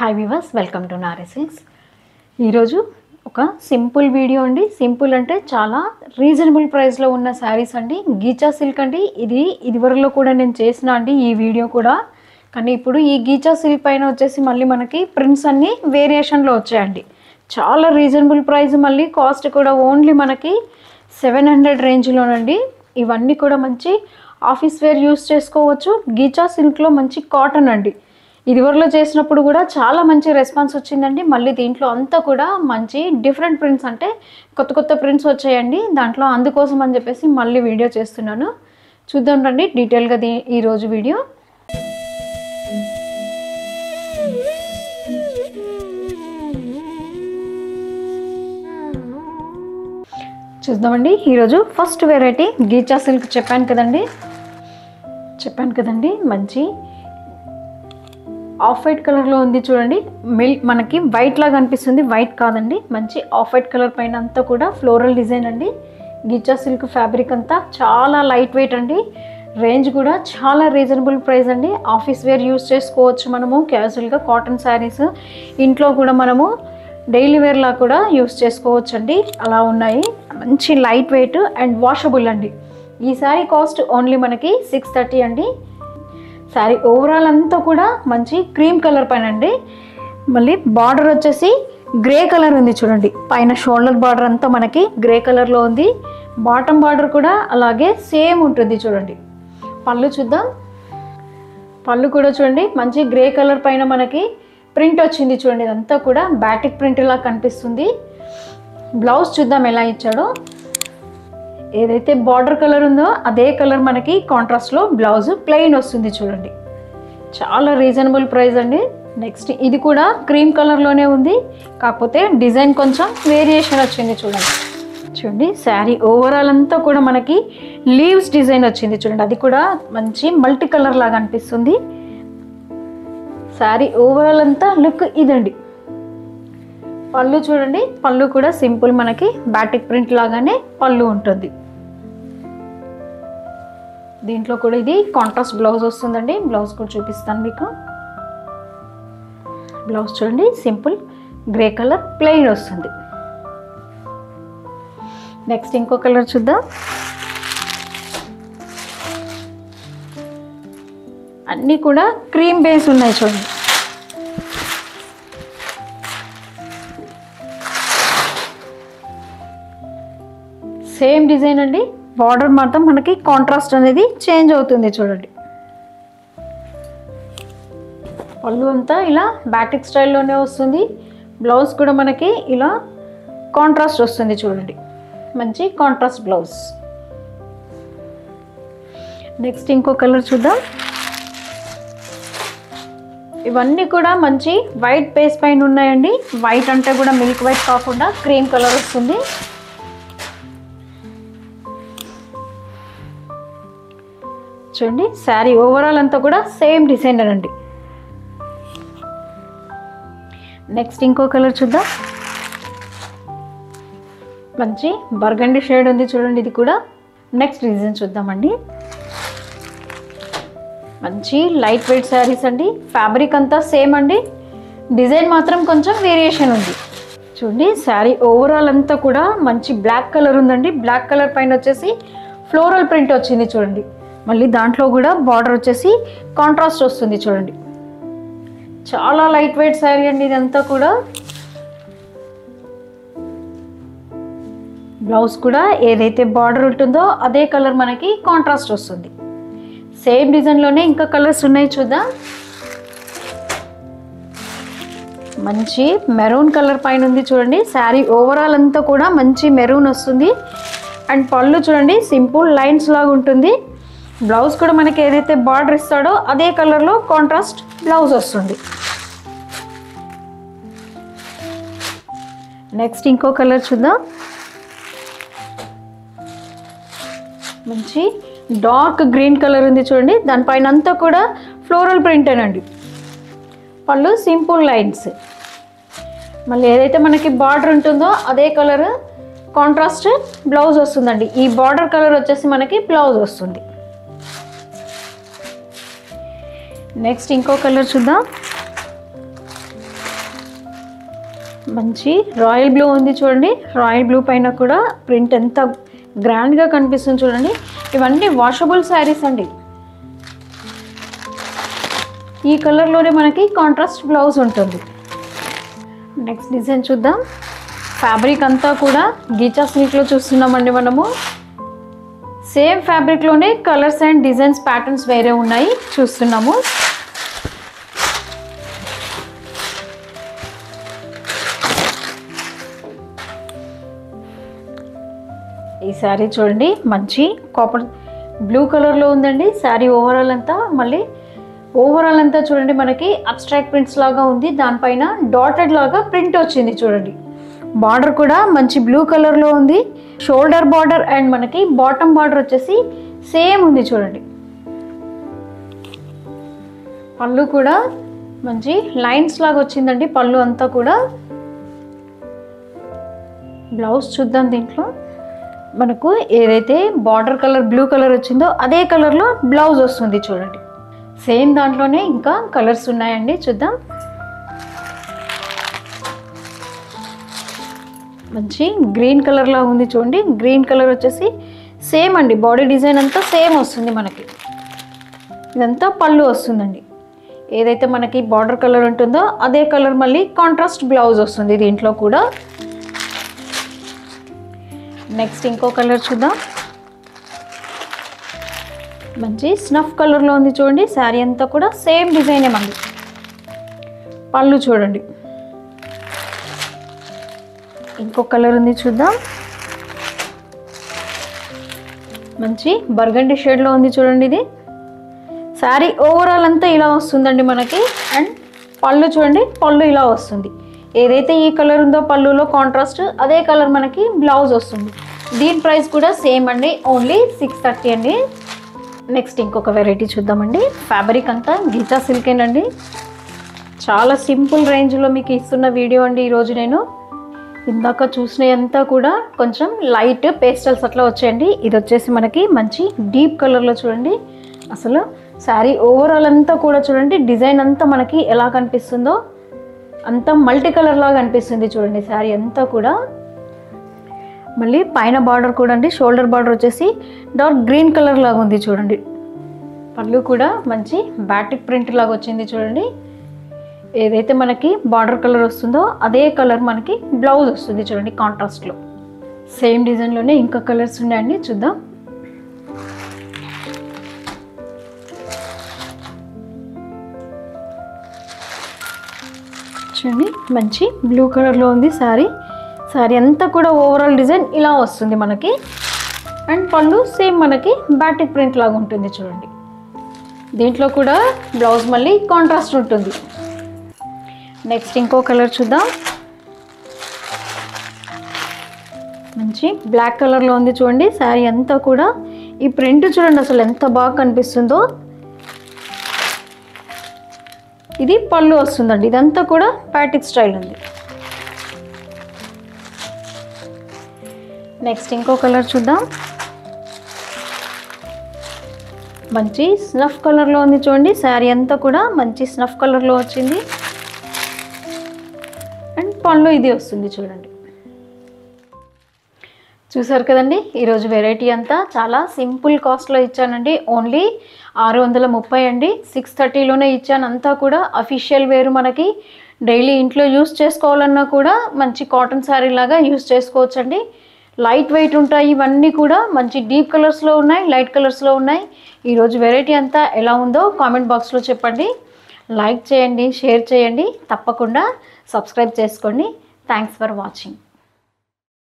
Hi viewers, welcome to Nari silks. ఈరోజు ఒక simple video అండి. సింపుల్ అంటే చాలా రీజనబుల్ ప్రైస్లో ఉన్న శారీస్ అండి. గీచా సిల్క్ అండి. ఇదివరలో కూడా నేను చేసిన అండి ఈ వీడియో కూడా. కానీ ఇప్పుడు ఈ గీచా సిల్క్ పైన వచ్చేసి మళ్ళీ మనకి ప్రింట్స్ అన్నీ వేరియేషన్లో వచ్చాయండి. చాలా రీజనబుల్ ప్రైస్, మళ్ళీ కాస్ట్ కూడా ఓన్లీ మనకి 700 రేంజ్లోనండి. ఇవన్నీ కూడా మంచి ఆఫీస్ వేర్ యూస్ చేసుకోవచ్చు. గీచా సిల్క్లో మంచి కాటన్ అండి. ఇదివరలో చేసినప్పుడు కూడా చాలా మంచి రెస్పాన్స్ వచ్చిందండి. మళ్ళీ దీంట్లో అంతా కూడా మంచి డిఫరెంట్ ప్రింట్స్, అంటే కొత్త కొత్త ప్రింట్స్ వచ్చాయండి దాంట్లో. అందుకోసం అని చెప్పేసి మళ్ళీ వీడియో చేస్తున్నాను. చూద్దాం రండి డీటెయిల్గా ఈరోజు వీడియో. చూద్దామండి. ఈరోజు ఫస్ట్ వెరైటీ గీచా సిల్క్ చెప్పాను కదండి. మంచి ఆఫ్ వైట్ కలర్లో ఉంది చూడండి. మనకి వైట్ లాగా అనిపిస్తుంది, వైట్ కాదండి. మంచి ఆఫ్ వైట్ కలర్ పైన అంతా కూడా ఫ్లోరల్ డిజైన్ అండి. గీచా సిల్క్ ఫ్యాబ్రిక్ అంతా చాలా లైట్ వెయిట్ అండి. రేంజ్ కూడా చాలా రీజనబుల్ ప్రైస్ అండి. ఆఫీస్ వేర్ యూస్ చేసుకోవచ్చు మనము. క్యాజువల్గా కాటన్ శారీస్ ఇంట్లో కూడా మనము డైలీ వేర్లా కూడా యూస్ చేసుకోవచ్చు అండి. అలా ఉన్నాయి. మంచి లైట్ వెయిట్ అండ్ వాషబుల్ అండి. ఈ శారీ కాస్ట్ ఓన్లీ మనకి 630 అండి. శారీ ఓవరాల్ అంతా కూడా మంచి క్రీమ్ కలర్ పైన అండి. మళ్ళీ బార్డర్ వచ్చేసి గ్రే కలర్ ఉంది చూడండి. పైన షోల్డర్ బార్డర్ అంతా మనకి గ్రే కలర్లో ఉంది. బాటమ్ బార్డర్ కూడా అలాగే సేమ్ ఉంటుంది చూడండి. పళ్ళు చూద్దాం. పళ్ళు కూడా చూడండి మంచి గ్రే కలర్ పైన మనకి ప్రింట్ వచ్చింది చూడండి. ఇదంతా కూడా బాటిక్ ప్రింట్ లా కనిపిస్తుంది. బ్లౌజ్ చూద్దాం ఎలా ఇచ్చాడో. ఏదైతే బార్డర్ కలర్ ఉందో అదే కలర్ మనకి కాంట్రాస్ట్లో బ్లౌజ్ ప్లెయిన్ వస్తుంది చూడండి. చాలా రీజనబుల్ ప్రైస్ అండి. నెక్స్ట్ ఇది కూడా క్రీమ్ కలర్లోనే ఉంది, కాకపోతే డిజైన్ కొంచెం వేరియేషన్ వచ్చింది చూడండి. శారీ ఓవరాల్ అంతా కూడా మనకి లీవ్స్ డిజైన్ వచ్చింది చూడండి. అది కూడా మంచి మల్టీ కలర్ లాగా అనిపిస్తుంది. శారీ ఓవరాల్ అంతా లుక్ ఇదండి. పళ్ళు చూడండి. పళ్ళు కూడా సింపుల్ మనకి బాటిక్ ప్రింట్ లాగానే పళ్ళు ఉంటుంది. దీంట్లో కూడా ఇది కాంట్రాస్ట్ బ్లౌజ్ వస్తుందండి. బ్లౌజ్ కూడా చూపిస్తాను మీకు. బ్లౌజ్ చూడండి సింపుల్ గ్రే కలర్ ప్లెయిన్ వస్తుంది. నెక్స్ట్ ఇంకో కలర్ చూద్దాం. అన్నీ కూడా క్రీమ్ బేస్ ఉన్నాయి చూడండి. సేమ్ డిజైన్ అండి. బార్డర్ మాత్రం మనకి కాంట్రాస్ట్ అనేది చేంజ్ అవుతుంది చూడండి. పళ్ళు అంతా ఇలా బాటిక్ స్టైల్లోనే వస్తుంది. బ్లౌజ్ కూడా మనకి ఇలా కాంట్రాస్ట్ వస్తుంది చూడండి. మంచి కాంట్రాస్ట్ బ్లౌజ్. నెక్స్ట్ ఇంకో కలర్ చూద్దాం. ఇవన్నీ కూడా మంచి వైట్ బేస్ పైన ఉన్నాయండి. వైట్ అంటే కూడా మిల్క్ వైట్ కాకుండా క్రీమ్ కలర్ వస్తుంది. చూడండి శారీ ఓవరాల్ అంతా కూడా సేమ్ డిజైన్ అండి. నెక్స్ట్ ఇంకో కలర్ చూద్దాం. మంచి బర్గండి షేడ్ ఉంది చూడండి. ఇది కూడా నెక్స్ట్ డిజైన్ చూద్దామండి. మంచి లైట్ వెయిట్ శారీస్ అండి. ఫ్యాబ్రిక్ అంతా సేమ్ అండి. డిజైన్ మాత్రం కొంచెం వేరియేషన్ ఉంది చూడండి. శారీ ఓవరాల్ అంతా కూడా మంచి బ్లాక్ కలర్ ఉందండి. బ్లాక్ కలర్ పైన వచ్చేసి ఫ్లోరల్ ప్రింట్ వచ్చింది చూడండి. మళ్ళీ దాంట్లో కూడా బార్డర్ వచ్చేసి కాంట్రాస్ట్ వస్తుంది చూడండి. చాలా లైట్ వెయిట్ శారీ అండి ఇదంతా కూడా. బ్లౌజ్ కూడా ఏదైతే బార్డర్ ఉంటుందో అదే కలర్ మనకి కాంట్రాస్ట్ వస్తుంది. సేమ్ డిజైన్లోనే ఇంకా కలర్స్ ఉన్నాయి చూద్దాం. మంచి మెరూన్ కలర్ పైన ఉంది చూడండి. శారీ ఓవరాల్ అంతా కూడా మంచి మెరూన్ వస్తుంది. అండ్ పళ్ళు చూడండి సింపుల్ లైన్స్ లాగా ఉంటుంది. బ్లౌజ్ కూడా మనకి ఏదైతే బార్డర్ ఇస్తాడో అదే కలర్లో కాంట్రాస్ట్ బ్లౌజ్ వస్తుంది. నెక్స్ట్ ఇంకో కలర్ చూద్దాం. మంచి డార్క్ గ్రీన్ కలర్ ఉంది చూడండి. దానిపైన అంతా కూడా ఫ్లోరల్ ప్రింట్ అనండి. పళ్ళు సింపుల్ లైన్స్. మళ్ళీ ఏదైతే మనకి బార్డర్ ఉంటుందో అదే కలర్ కాంట్రాస్ట్ బ్లౌజ్ వస్తుందండి. ఈ బార్డర్ కలర్ వచ్చేసి మనకి బ్లౌజ్ వస్తుంది. నెక్స్ట్ ఇంకో కలర్ చూద్దాం. మంచి రాయల్ బ్లూ ఉంది చూడండి. రాయల్ బ్లూ పైన కూడా ప్రింట్ ఎంత గ్రాండ్గా కనిపిస్తుంది చూడండి. ఇవన్నీ వాషబుల్ శారీస్ అండి. ఈ కలర్లోనే మనకి కాంట్రాస్ట్ బ్లౌజ్ ఉంటుంది. నెక్స్ట్ డిజైన్ చూద్దాం. ఫ్యాబ్రిక్ అంతా కూడా గీచా సిల్క్లో చూస్తున్నామండి మనము. సేమ్ ఫ్యాబ్రిక్లోనే కలర్స్ అండ్ డిజైన్స్ ప్యాటర్న్స్ వేరే ఉన్నాయి చూస్తున్నాము. ఈ శారీ చూడండి మంచి కాపర్ బ్లూ కలర్లో ఉందండి. శారీ ఓవరాల్ అంతా చూడండి మనకి అబ్స్ట్రాక్ట్ ప్రింట్స్ లాగా ఉంది. దానిపైన డాటెడ్ లాగా ప్రింట్ వచ్చింది చూడండి. బార్డర్ కూడా మంచి బ్లూ కలర్లో ఉంది. షోల్డర్ బార్డర్ అండ్ మనకి బాటమ్ బార్డర్ వచ్చేసి సేమ్ ఉంది చూడండి. పళ్ళు కూడా మంచి లైన్స్ లాగా వచ్చిందండి పళ్ళు అంతా కూడా. బ్లౌజ్ చూద్దాం. దీంట్లో మనకు ఏదైతే బార్డర్ కలర్ బ్లూ కలర్ వచ్చిందో అదే కలర్లో బ్లౌజ్ వస్తుంది చూడండి. సేమ్ దాంట్లోనే ఇంకా కలర్స్ ఉన్నాయండి చూద్దాం. మంచి గ్రీన్ కలర్లా ఉంది చూడండి. గ్రీన్ కలర్ వచ్చేసి సేమ్ అండి. బాడీ డిజైన్ అంతా సేమ్ వస్తుంది మనకి. ఇదంతా పళ్ళు వస్తుందండి. ఏదైతే మనకి బార్డర్ కలర్ ఉంటుందో అదే కలర్ మళ్ళీ కాంట్రాస్ట్ బ్లౌజ్ వస్తుంది దీంట్లో కూడా. నెక్స్ట్ ఇంకో కలర్ చూద్దాం. మంచి స్నఫ్ కలర్లో ఉంది చూడండి. శారీ అంతా కూడా సేమ్ డిజైనే మళ్ళీ. పళ్ళు చూడండి. ఇంకో కలర్ ఉంది చూద్దాం. మంచి బర్గండి షేడ్లో ఉంది చూడండి. ఇది శారీ ఓవరాల్ అంతా ఇలా వస్తుందండి మనకి. అండ్ పళ్ళు చూడండి. పళ్ళు ఇలా వస్తుంది. ఏదైతే ఈ కలర్ ఉందో పళ్ళులో కాంట్రాస్ట్ అదే కలర్ మనకి బ్లౌజ్ వస్తుంది. దీని ప్రైస్ కూడా సేమ్ అండి. ఓన్లీ 630 అండి. నెక్స్ట్ ఇంకొక వెరైటీ చూద్దామండి. ఫ్యాబ్రిక్ అంతా గీచా సిల్కేనండి. చాలా సింపుల్ రేంజ్లో మీకు ఇస్తున్న వీడియో అండి ఈరోజు. నేను ఇందాక చూసినంతా కూడా కొంచెం లైట్ పేస్టల్స్ అట్లా వచ్చాయండి. ఇది వచ్చేసి మనకి మంచి డీప్ కలర్లో చూడండి. అసలు శారీ ఓవరాల్ అంతా కూడా చూడండి డిజైన్ అంతా మనకి ఎలా కనిపిస్తుందో అంతా మల్టీ కలర్ లాగా అనిపిస్తుంది చూడండి. శారీ అంతా కూడా మళ్ళీ పైన బార్డర్ కూడా అండి. షోల్డర్ బార్డర్ వచ్చేసి డార్క్ గ్రీన్ కలర్ లాగా ఉంది చూడండి. పళ్ళు కూడా మంచి బాటిక్ ప్రింట్ లాగా వచ్చింది చూడండి. ఏదైతే మనకి బార్డర్ కలర్ వస్తుందో అదే కలర్ మనకి బ్లౌజ్ వస్తుంది చూడండి కాంట్రాస్ట్లో. సేమ్ డిజైన్లోనే ఇంకా కలర్స్ ఉన్నాయండి చూద్దాం. చూడండి మంచి బ్లూ కలర్లో ఉంది శారీ. శారీ అంతా కూడా ఓవరాల్ డిజైన్ ఇలా వస్తుంది మనకి. అండ్ పళ్ళు సేమ్ మనకి బాటిక్ ప్రింట్ లాగా ఉంటుంది చూడండి. దీంట్లో కూడా బ్లౌజ్ మళ్ళీ కాంట్రాస్ట్ ఉంటుంది. నెక్స్ట్ ఇంకో కలర్ చూద్దాం. మంచి బ్లాక్ కలర్లో ఉంది చూడండి. శారీ అంతా కూడా ఈ ప్రింట్ చూడండి అసలు ఎంత బాగా కనిపిస్తుందో. ఇది పళ్ళు వస్తుందండి. ఇదంతా కూడా బాటిక్ స్టైల్ ఉంది. నెక్స్ట్ ఇంకో కలర్ చూద్దాం. మంచి స్నఫ్ కలర్లో ఉంది చూడండి. శారీ అంతా కూడా మంచి స్నఫ్ కలర్లో వచ్చింది. అండ్ పళ్ళు ఇది వస్తుంది చూడండి. చూసారు కదండి ఈరోజు వెరైటీ అంతా చాలా సింపుల్ కాస్ట్లో ఇచ్చానండి. ఓన్లీ 630 అండి. 630లోనే ఇచ్చాను. అంతా కూడా అఫీషియల్ వేరు మనకి డైలీ ఇంట్లో యూస్ చేసుకోవాలన్నా కూడా మంచి కాటన్ శారీ లాగా యూస్ చేసుకోవచ్చండి. లైట్ వెయిట్ ఉంటాయి. ఇవన్నీ కూడా మంచి డీప్ కలర్స్లో ఉన్నాయి, లైట్ కలర్స్లో ఉన్నాయి. ఈరోజు వెరైటీ అంతా ఎలా ఉందో కామెంట్ బాక్స్లో చెప్పండి. లైక్ చేయండి, షేర్ చేయండి, తప్పకుండా సబ్స్క్రైబ్ చేసుకోండి. Thanks for watching.